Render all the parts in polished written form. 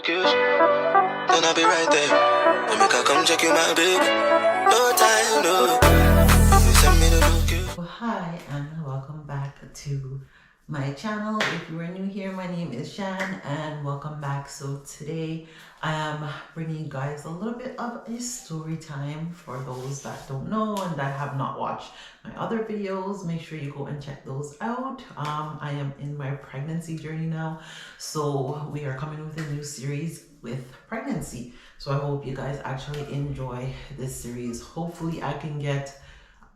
location, then I'll be right there. Let me come check you, my baby. No time, no. You send me the location. Hi and welcome back to my channel. If you are new here, my name is Shan and welcome back. So today I am bringing you guys a little bit of a story time for those that don't know and that have not watched my other videos. Make sure you go and check those out. I am in my pregnancy journey now, so we are coming with a new series with pregnancy. So I hope you guys actually enjoy this series. Hopefully I can get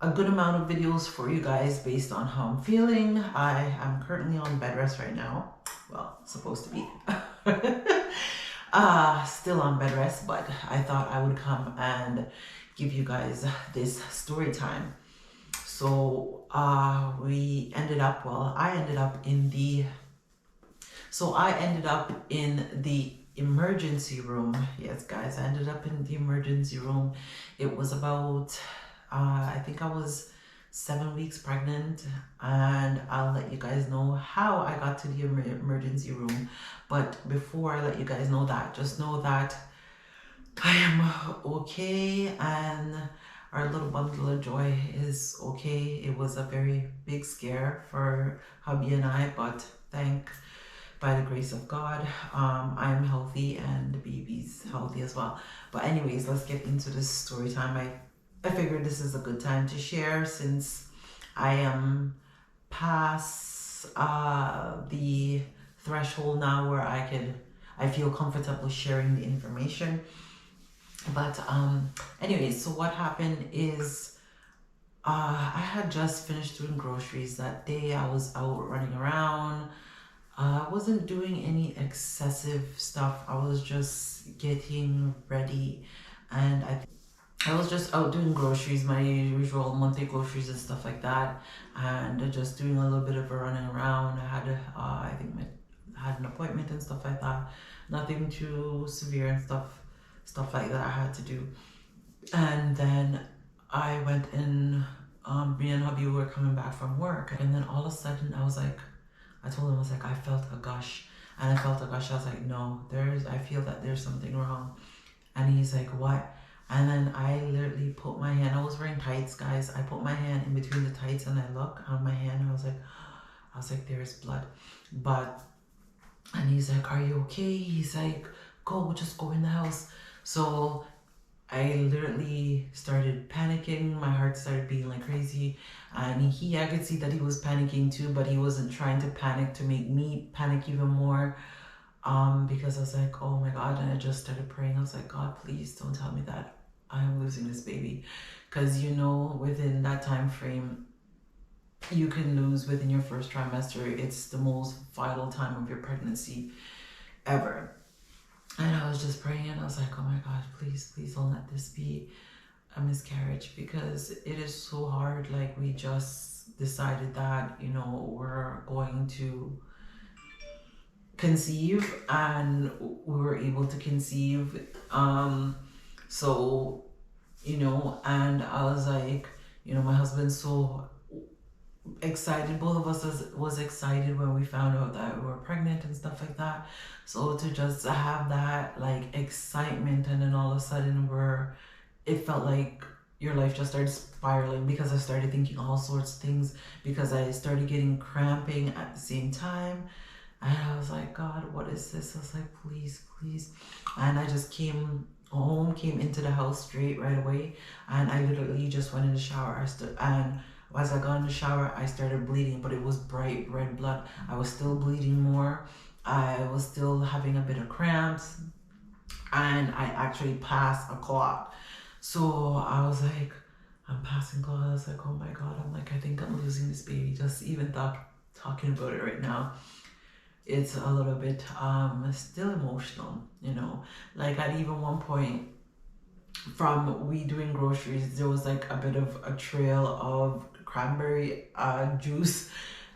a good amount of videos for you guys based on how I'm feeling. I am currently on bed rest right now. Well, supposed to be. Still on bed rest, but I thought I would come and give you guys this story time. So I ended up in the emergency room. Yes, guys, I ended up in the emergency room. It was about I think I was 7 weeks pregnant, and I'll let you guys know how I got to the emergency room. But before I let you guys know that, just know that I am okay and our little bundle of joy is okay. It was a very big scare for hubby and I, but by the grace of God, I am healthy and the baby's healthy as well. But anyways, let's get into this story time. I figured this is a good time to share since I am past the threshold now where I feel comfortable sharing the information. But anyways, so what happened is I had just finished doing groceries that day. I was out running around. I wasn't doing any excessive stuff. I was just getting ready, and I was just out doing groceries, my usual monthly groceries and stuff like that, and just doing a little bit of a running around. I had I had an appointment and stuff like that. Nothing too severe and stuff like that I had to do. And then I went in, me and hubby were coming back from work, and then all of a sudden I told him, I was like, I felt a gush. And I felt a gush. I was like, no, I feel that there's something wrong. And he's like, what? And then I literally put my hand, I was wearing tights, guys. I put my hand in between the tights and I look on my hand and I was like, there's blood. And he's like, are you okay? He's like, just go in the house. So I literally started panicking. My heart started beating like crazy. And I could see that he was panicking too, but he wasn't trying to panic to make me panic even more. Because I was like, oh my God. And I just started praying. I was like, God, please don't tell me that I am losing this baby. Because within that time frame, you can lose within your first trimester. It's the most vital time of your pregnancy ever. And I was just praying and I was like, oh my God, please don't let this be a miscarriage, because it is so hard. Like, we just decided that, we're going to conceive, and we were able to conceive. So, and I was like, my husband's so excited. Both of us was excited when we found out that we were pregnant and stuff like that. So to just have that like excitement, and then all of a sudden it felt like your life just started spiraling, because I started thinking all sorts of things, because I started getting cramping at the same time. And I was like, God, what is this? I was like, please. And I just came into the house straight right away. And I literally just went in the shower. And as I got in the shower, I started bleeding, but it was bright red blood. I was still bleeding more. I was still having a bit of cramps. And I actually passed a clot. So I was like, I'm passing clot. I was like, oh my God. I'm like, I think I'm losing this baby. Just even talking about it right now, it's a little bit still emotional, Like, at even one point from we doing groceries, there was like a bit of a trail of cranberry juice.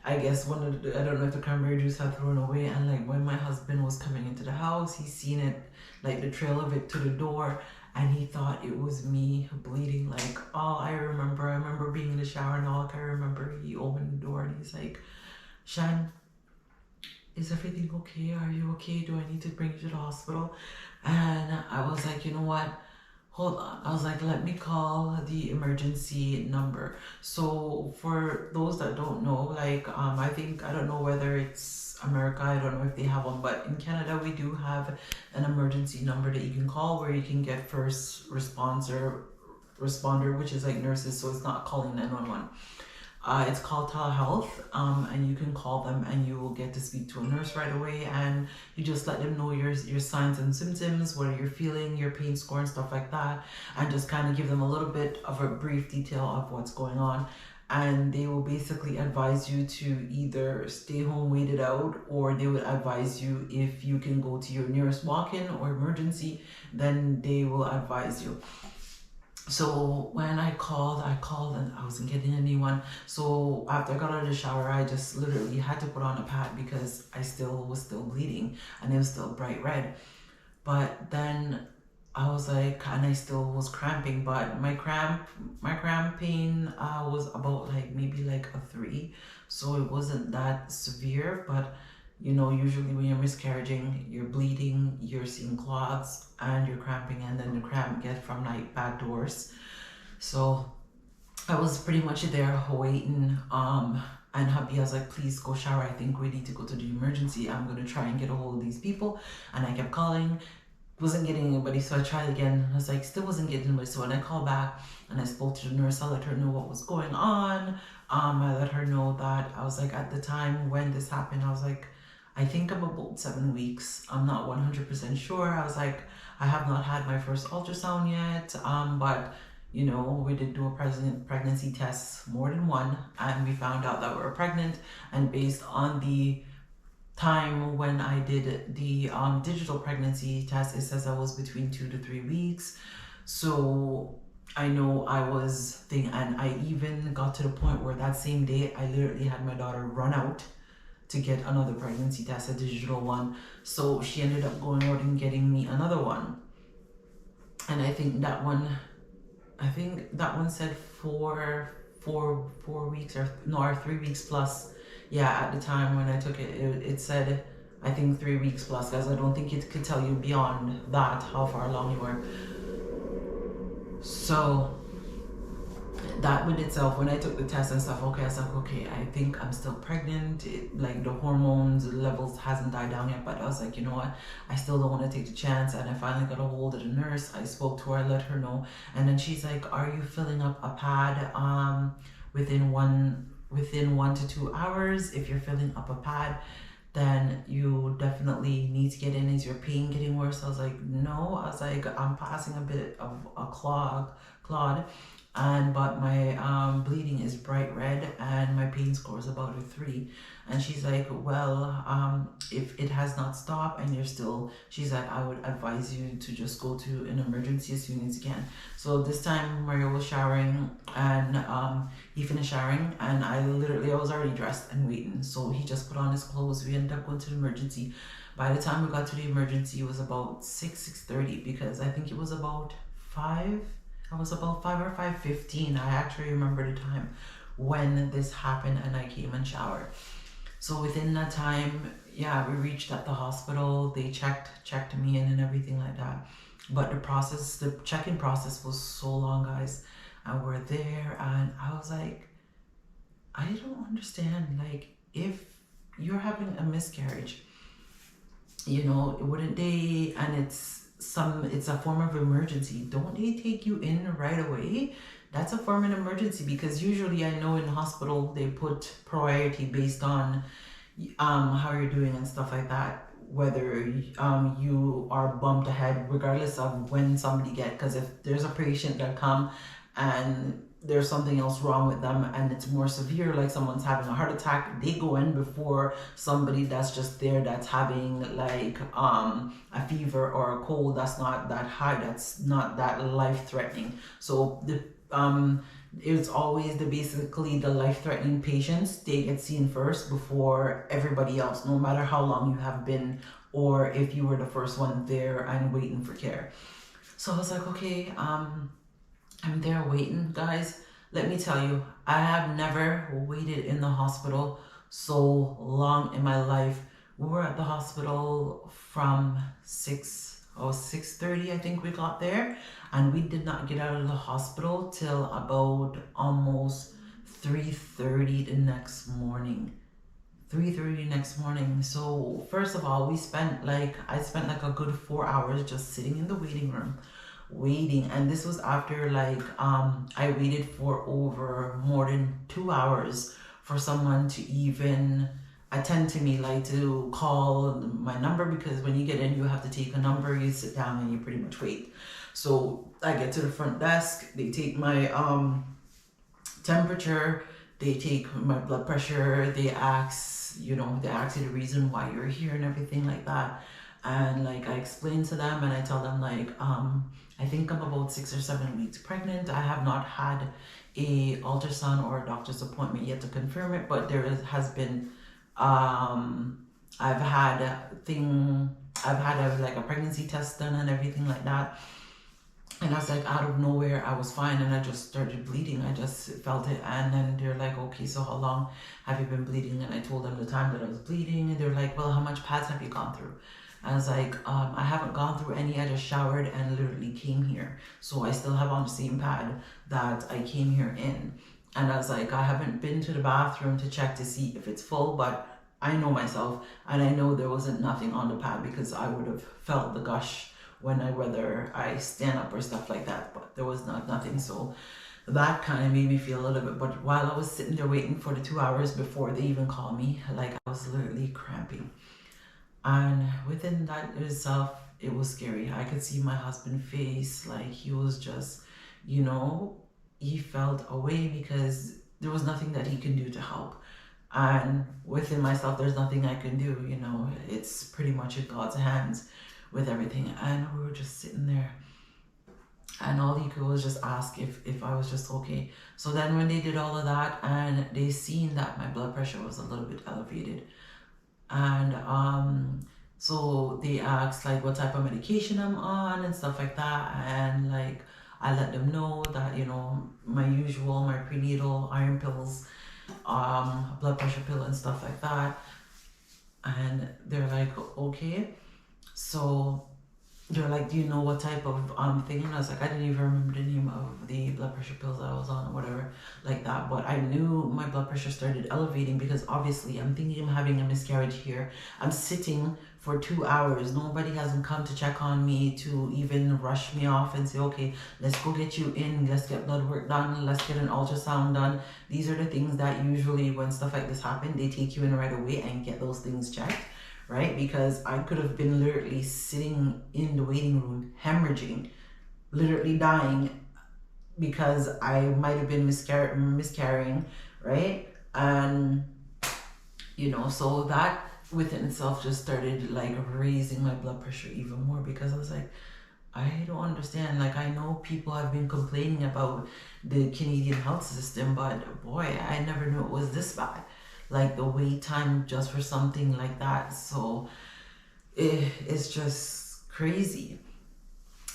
I guess I don't know if the cranberry juice had thrown away, and like when my husband was coming into the house, he seen it, like the trail of it to the door, and he thought it was me bleeding. Like, all I remember being in the shower, and all I remember, he opened the door and he's like, Shan, is everything okay? Are you okay? Do I need to bring you to the hospital? And I was like, you know what? Hold on. I was like, let me call the emergency number. So for those that don't know, like, I don't know whether it's America, I don't know if they have one, but in Canada, we do have an emergency number that you can call where you can get first responder, which is like nurses, so it's not calling 911. It's called telehealth, and you can call them and you will get to speak to a nurse right away, and you just let them know your signs and symptoms, what you're feeling, your pain score and stuff like that, and just kind of give them a little bit of a brief detail of what's going on. And they will basically advise you to either stay home, wait it out, or they would advise you if you can go to your nearest walk-in or emergency, then they will advise you. So when I called and I wasn't getting anyone. So after I got out of the shower, I just literally had to put on a pad because I was still bleeding and it was still bright red. But then I was like, and I still was cramping, but my cramp pain was about like maybe like a 3. So it wasn't that severe, but you know, usually when you're miscarriaging, you're bleeding, you're seeing clots, and you're cramping, and then the cramp get from like bad to worse. So I was pretty much there waiting. And hubby, I was like, please go shower. I think we need to go to the emergency. I'm gonna try and get a hold of these people. And I kept calling, wasn't getting anybody, so I tried again. I was like, still wasn't getting anybody. So when I called back and I spoke to the nurse, I let her know what was going on. I let her know that I was like, at the time when this happened, I was like, I think I'm about 7 weeks. I'm not 100% sure. I was like, I have not had my first ultrasound yet, but you know, we did do a pregnancy test, more than one, and we found out that we were pregnant. And based on the time when I did the digital pregnancy test, it says I was between 2 to 3 weeks. So I know I was and I even got to the point where that same day I literally had my daughter run out to get another pregnancy test, a digital one. So she ended up going out and getting me another one. And I think that one said four weeks or 3 weeks plus. Yeah, at the time when I took it, it said, I think 3 weeks plus, because I don't think it could tell you beyond that how far along you were. So that with itself, when I took the test and stuff, okay, I was like, okay, I think I'm still pregnant. Like the hormones levels hasn't died down yet, but I was like, you know what, I still don't want to take the chance. And I finally got a hold of the nurse. I spoke to her, I let her know, and then she's like, are you filling up a pad within 1 to 2 hours? If you're filling up a pad, then you definitely need to get in. Is your pain getting worse? I was like, no. I was like, I'm passing a bit of a clot, but my bleeding is bright red and my pain score is about a 3. And she's like, well, if it has not stopped and you're still, she's like, I would advise you to just go to an emergency as soon as you can. So this time Mario was showering and he finished showering, and I was already dressed and waiting. So he just put on his clothes. We ended up going to the emergency. By the time we got to the emergency, it was about 6:30, because I think it was about 5. I was about 5 or 5:15. I actually remember the time when this happened, and I came and showered. So within that time, yeah, we reached at the hospital. They checked me in and everything like that. But the check-in process was so long, guys. And we're there, and I was like, I don't understand. Like, if you're having a miscarriage, you know, wouldn't they? And it's a form of emergency. Don't they take you in right away? That's a form of emergency, because usually I know in hospital they put priority based on how you're doing and stuff like that. Whether you are bumped ahead, regardless of when somebody because if there's a patient that come and there's something else wrong with them and it's more severe, like someone's having a heart attack, they go in before somebody that's just there, that's having like a fever or a cold that's not that high, that's not that life-threatening. So it's always basically the life-threatening patients, they get seen first before everybody else, no matter how long you have been or if you were the first one there and waiting for care. So I was like, okay, I'm there waiting, guys. Let me tell you, I have never waited in the hospital so long in my life We were at the hospital from 6:30, I think we got there, and we did not get out of the hospital till about almost 3:30 the next morning. 3:30 next morning. So first of all, I spent like a good 4 hours just sitting in the waiting room waiting, and this was after I waited for over more than 2 hours for someone to even attend to me, like to call my number, because when you get in you have to take a number, you sit down and you pretty much wait. So I get to the front desk, they take my temperature, they take my blood pressure, they ask you the reason why you're here and everything like that. And like I explain to them and I tell them I think I'm about 6 or 7 weeks pregnant. I have not had a ultrasound or a doctor's appointment yet to confirm it, but has been I've had a pregnancy test done and everything like that. And I was like, out of nowhere, I was fine, and I just started bleeding. I just felt it, and then they're like, okay, so how long have you been bleeding? And I told them the time that I was bleeding, and they're like, well, how much pads have you gone through? I was like, I haven't gone through any. I just showered and literally came here. So I still have on the same pad that I came here in. And I was like, I haven't been to the bathroom to check to see if it's full, but I know myself, and I know there wasn't nothing on the pad, because I would have felt the gush whether I stand up or stuff like that, but there was nothing. So that kind of made me feel a little bit. But while I was sitting there waiting for the 2 hours before they even called me, like I was literally cramping. And within that itself, it was scary. I could see my husband's face, like he was just, he felt away because there was nothing that he can do to help. And within myself, there's nothing I can do, it's pretty much in God's hands with everything. And we were just sitting there, and all he could was just ask if I was just okay. So then when they did all of that and they seen that my blood pressure was a little bit elevated, and so they asked like what type of medication I'm on and stuff like that, and like I let them know that my prenatal iron pills, blood pressure pill and stuff like that. And they're like, okay. So they're like, do you know what type of thing? And I was like, I didn't even remember the name of the blood pressure pills that I was on or whatever like that. But I knew my blood pressure started elevating because obviously I'm thinking I'm having a miscarriage here. I'm sitting for 2 hours. Nobody hasn't come to check on me to even rush me off and say, okay, let's go get you in. Let's get blood work done. Let's get an ultrasound done. These are the things that usually when stuff like this happen, they take you in right away and get those things checked. Right? Because I could have been literally sitting in the waiting room, hemorrhaging, literally dying, because I might have been miscarrying, right? And, so that within itself just started like raising my blood pressure even more, because I was like, I don't understand. Like, I know people have been complaining about the Canadian health system, but boy, I never knew it was this bad. Like the wait time just for something like that. So it's just crazy.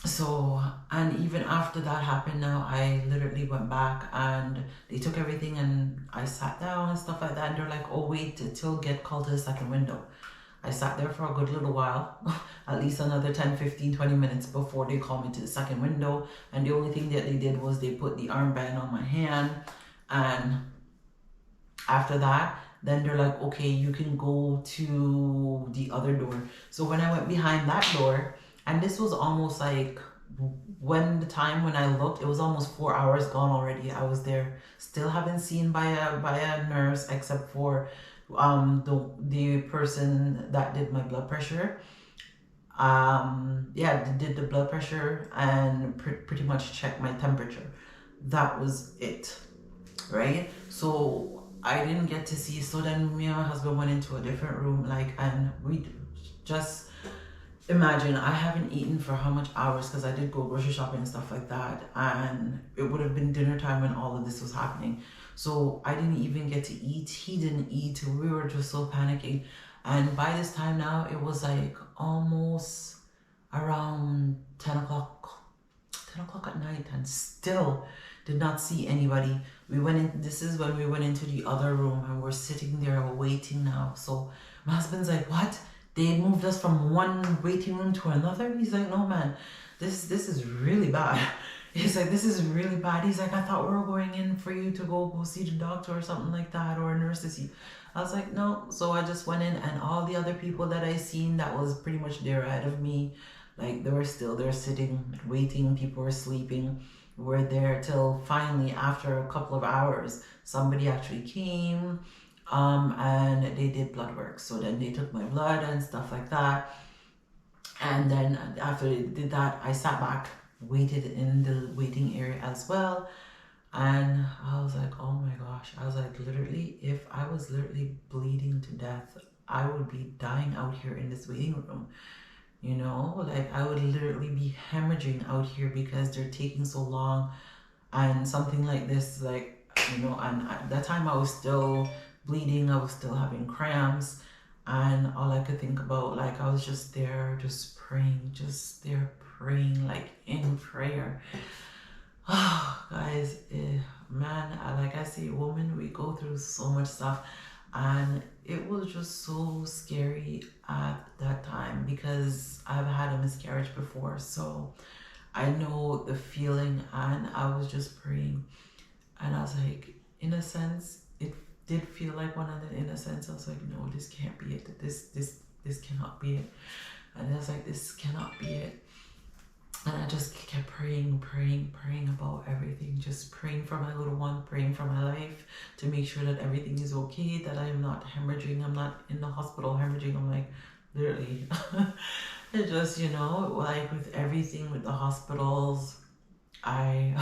So, and even after that happened now, I literally went back and they took everything and I sat down and stuff like that. And they're like, oh, wait till get called to the second window. I sat there for a good little while, at least another 10, 15, 20 minutes before they called me to the second window. And the only thing that they did was they put the armband on my hand, and after that, then they're like, okay, you can go to the other door. So when I went behind that door, and this was almost like when I looked, it was almost 4 hours gone already. I was there, still haven't seen by a nurse, except for the person that did my blood pressure. Did the blood pressure and pretty much checked my temperature. That was it, right? So I didn't get to see. So then me and my husband went into a different room, and we just imagine I haven't eaten for how much hours, because I did go grocery shopping and stuff like that, and it would have been dinner time when all of this was happening. So I didn't even get to eat. He didn't eat. We were just so panicking. And by this time now, it was like almost around 10 o'clock at night, and still did not see anybody. This is when we went into the other room, and we're sitting there waiting now. So My husband's like, what? They moved us from one waiting room to another? He's like, no, man, this is really bad. He's like, this is really bad. He's like, I thought we were going in for you to go see the doctor or something like that, or a nurse to see. I was like, no. So I just went in, and all the other people that I seen that was pretty much there ahead of me, like they were still there sitting, waiting. People were sleeping. We're there till finally, after a couple of hours, somebody actually came, and they did blood work. So then they took my blood and stuff like that. And then after they did that, I sat back, waited in the waiting area as well. And I was like, oh my gosh. I was like, literally, if I was literally bleeding to death, I would be dying out here in this waiting room. You know, like I would literally be hemorrhaging out here because they're taking so long. And something like this, like, you know, and at that time I was still bleeding, I was still having cramps. And all I could think about, like, I was just there, just praying, just there praying, like in prayer. Oh, guys, man, like I say, woman, we go through so much stuff. And it was just so scary at that time because I've had a miscarriage before. So I know the feeling, and I was just praying. And I was like, in a sense, it did feel like one, and then in a sense, I was like, no, this can't be it. This cannot be it. And I was like, this cannot be it. And I just kept praying about everything. Just praying for my little one, praying for my life, to make sure that everything is okay, that I am not hemorrhaging, I'm not in the hospital hemorrhaging. I'm like, literally. It just, you know, like with everything with the hospitals, I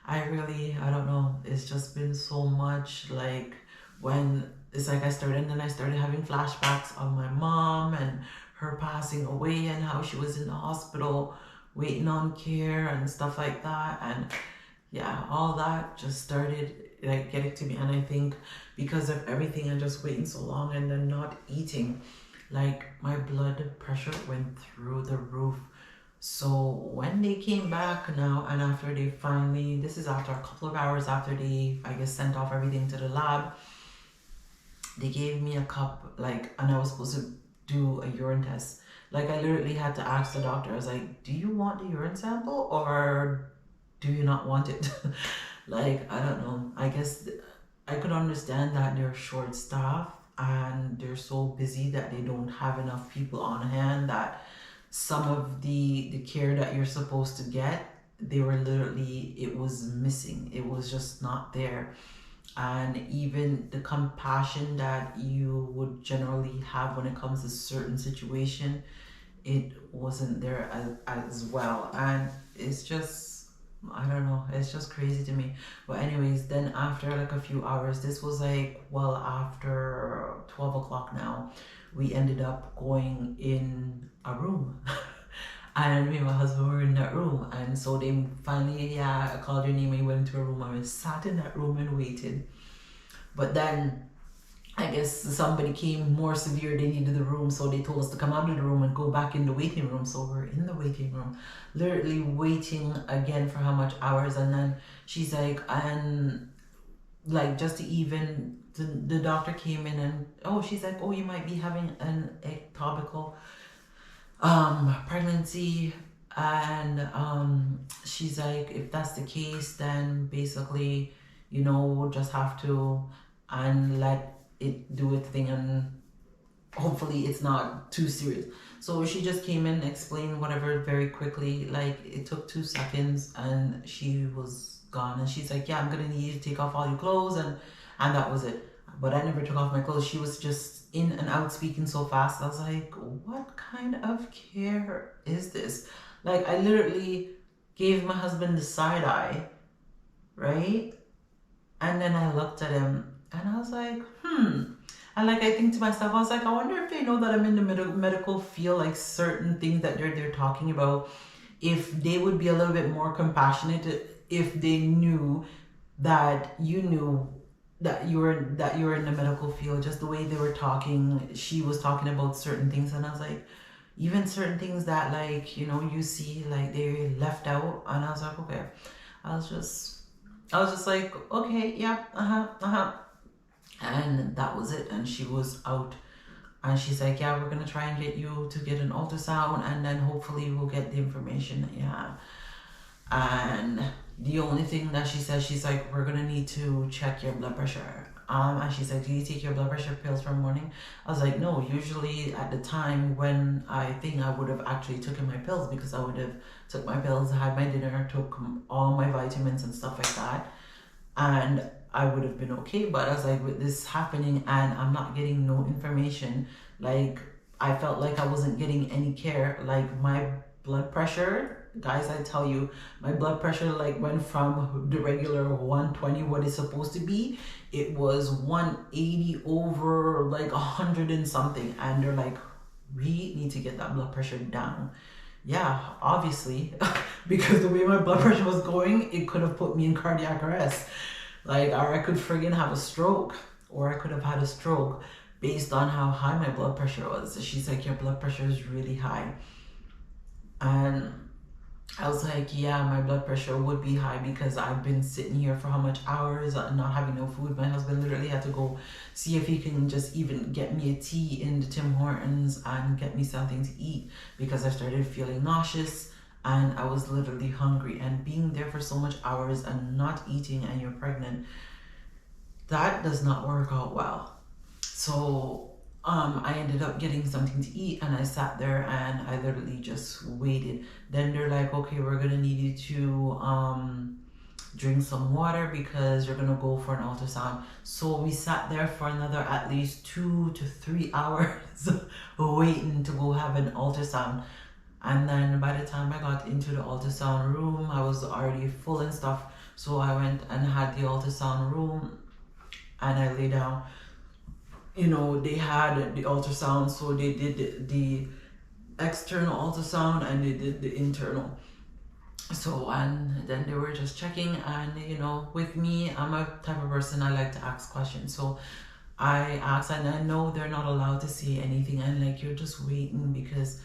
really, I don't know, it's just been so much. Like when it's like I started having flashbacks of my mom and her passing away and how she was in the hospital waiting on care and stuff like that. And yeah, all that just started like getting to me. And I think because of everything and just waiting so long and then not eating, like my blood pressure went through the roof. So when they came back now, and after they finally, this is after a couple of hours after they, I guess, sent off everything to the lab, they gave me a cup, like, and I was supposed to do a urine test. Like I literally had to ask the doctor, I was like, do you want the urine sample or do you not want it? Like, I don't know. I guess I could understand that they're short staffed and they're so busy that they don't have enough people on hand, that some of the care that you're supposed to get, they were literally, it was missing. It was just not there. And even the compassion that you would generally have when it comes to certain situation, it wasn't there as well. And it's just, I don't know, it's just crazy to me. But anyways, then after like a few hours, this was like, well, after 12 o'clock now, we ended up going in a room. And me and my husband were in that room. And so they finally, yeah, I called your name and we went into a room and we sat in that room and waited. But then I guess somebody came more severe, they needed the room, so they told us to come out of the room and go back in the waiting room. So we're in the waiting room, literally waiting again for how much hours. And then she's like, and like just to even, the doctor came in and, oh, she's like, oh, you might be having an ectopical pregnancy. And she's like, if that's the case, then basically, you know, we'll just have to and let it do its thing, and hopefully it's not too serious. So she just came in, explained whatever very quickly. Like it took 2 seconds and she was gone. And she's like, yeah, I'm gonna need you to take off all your clothes, and that was it. But I never took off my clothes. She was just in and out speaking so fast. I was like, what kind of care is this? Like I literally gave my husband the side eye, right? And then I looked at him and I was like, And like I think to myself, I was like, I wonder if they know that I'm in the medical field, like certain things that they're talking about, if they would be a little bit more compassionate if they knew that you knew that you were in the medical field. Just the way they were talking, she was talking about certain things, and I was like, even certain things that, like, you know, you see like they left out. And I was like, okay. I was just like, okay, yeah, and that was it. And she was out And she's like, yeah, we're gonna try and get you to get an ultrasound, and then hopefully we'll get the information. Yeah. And the only thing that she says, she's like, we're gonna need to check your blood pressure. And she's like, do you take your blood pressure pills for morning? I was like, no, usually at the time when I think I would have actually taken my pills, because I would have took my pills, had my dinner, took all my vitamins and stuff like that, and I would have been okay. But I was like, with this happening and I'm not getting no information, like I felt like I wasn't getting any care. Like my blood pressure, guys, I tell you, my blood pressure like went from the regular 120, what it's supposed to be, it was 180 over like 100 and something. And they're like, we need to get that blood pressure down. Yeah, obviously, because the way my blood pressure was going, it could have put me in cardiac arrest. Like, or I could friggin' have a stroke, or I could have had a stroke based on how high my blood pressure was. She's like, your blood pressure is really high. And I was like, yeah, my blood pressure would be high because I've been sitting here for how much hours, not having no food. My husband literally had to go see if he can just even get me a tea in the Tim Hortons and get me something to eat, because I started feeling nauseous and I was literally hungry. And being there for so much hours and not eating and you're pregnant, that does not work out well. So I ended up getting something to eat, and I sat there and I literally just waited. Then they're like, okay, we're gonna need you to drink some water because you're gonna go for an ultrasound. So we sat there for another at least 2 to 3 hours waiting to go have an ultrasound. And then by the time I got into the ultrasound room, I was already full and stuff. So I went and had the ultrasound room and I lay down. You know, they had the ultrasound, so they did the external ultrasound and they did the internal. So, and then they were just checking, and you know, with me, I'm a type of person, I like to ask questions. So I asked, and I know they're not allowed to say anything, and like, you're just waiting because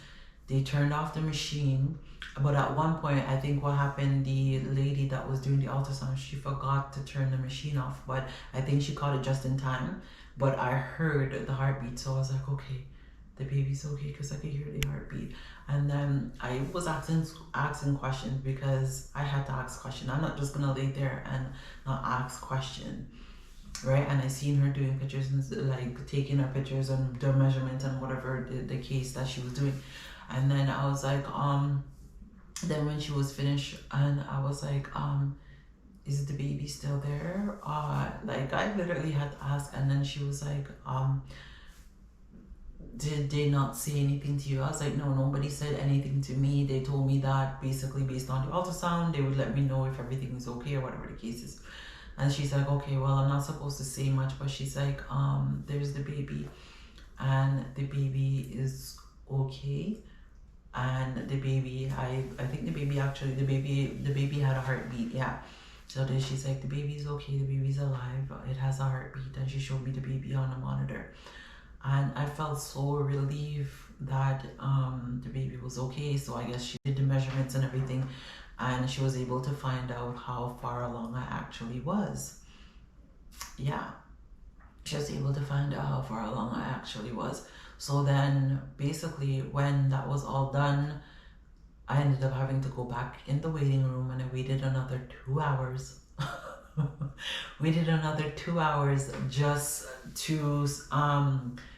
they turned off the machine. But at one point, I think what happened, the lady that was doing the ultrasound, she forgot to turn the machine off, but I think she caught it just in time. But I heard the heartbeat, so I was like, okay, the baby's okay, because I could hear the heartbeat. And then I was asking questions because I had to ask questions. I'm not just gonna lay there and not ask questions, right? And I seen her doing pictures and like taking her pictures and the measurements and whatever the case that she was doing. And then I was like, then when she was finished, and I was like, is the baby still there? Like I literally had to ask, and then she was like, did they not say anything to you? I was like, no, nobody said anything to me. They told me that basically based on the ultrasound, they would let me know if everything is okay or whatever the case is. And she's like, okay, well, I'm not supposed to say much, but she's like, there's the baby, and the baby is okay. And the baby, I think the baby actually, the baby had a heartbeat, yeah. So then she's like, the baby's okay, the baby's alive, it has a heartbeat, and she showed me the baby on the monitor. And I felt so relieved that the baby was okay. So I guess she did the measurements and everything, and she was able to find out how far along I actually was. Yeah, she was able to find out how far along I actually was. So then basically when that was all done, I ended up having to go back in the waiting room, and I waited another 2 hours. Waited another 2 hours just to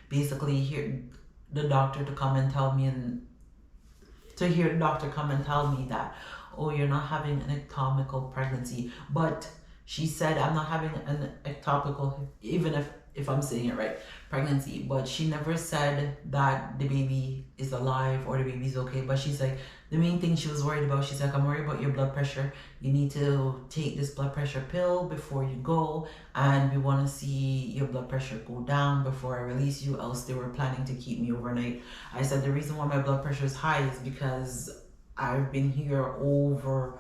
basically hear the doctor to come and tell me, and to hear the doctor come and tell me that, oh, you're not having an ectopical pregnancy. But she said I'm not having an ectopical, even if I'm saying it right, pregnancy, but she never said that the baby is alive or the baby's okay. But she's like, the main thing she was worried about, she's like, I'm worried about your blood pressure. You need to take this blood pressure pill before you go, and we want to see your blood pressure go down before I release you, else they were planning to keep me overnight. I said, the reason why my blood pressure is high is because I've been here over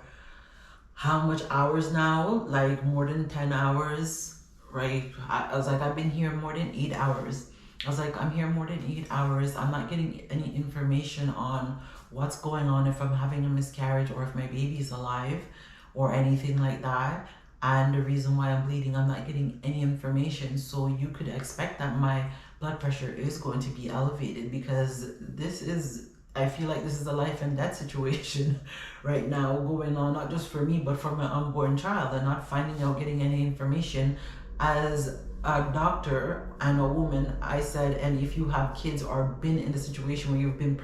how much hours now? Like more than 10 hours. Right, I was like, I've been here more than 8 hours. I was like, I'm here more than 8 hours. I'm not getting any information on what's going on, if I'm having a miscarriage or if my baby's alive or anything like that. And the reason why I'm bleeding, I'm not getting any information. So you could expect that my blood pressure is going to be elevated, because I feel like this is a life and death situation right now going on, not just for me, but for my unborn child, and not finding out, getting any information. As a doctor and a woman, I said, and if you have kids or been in the situation where you've been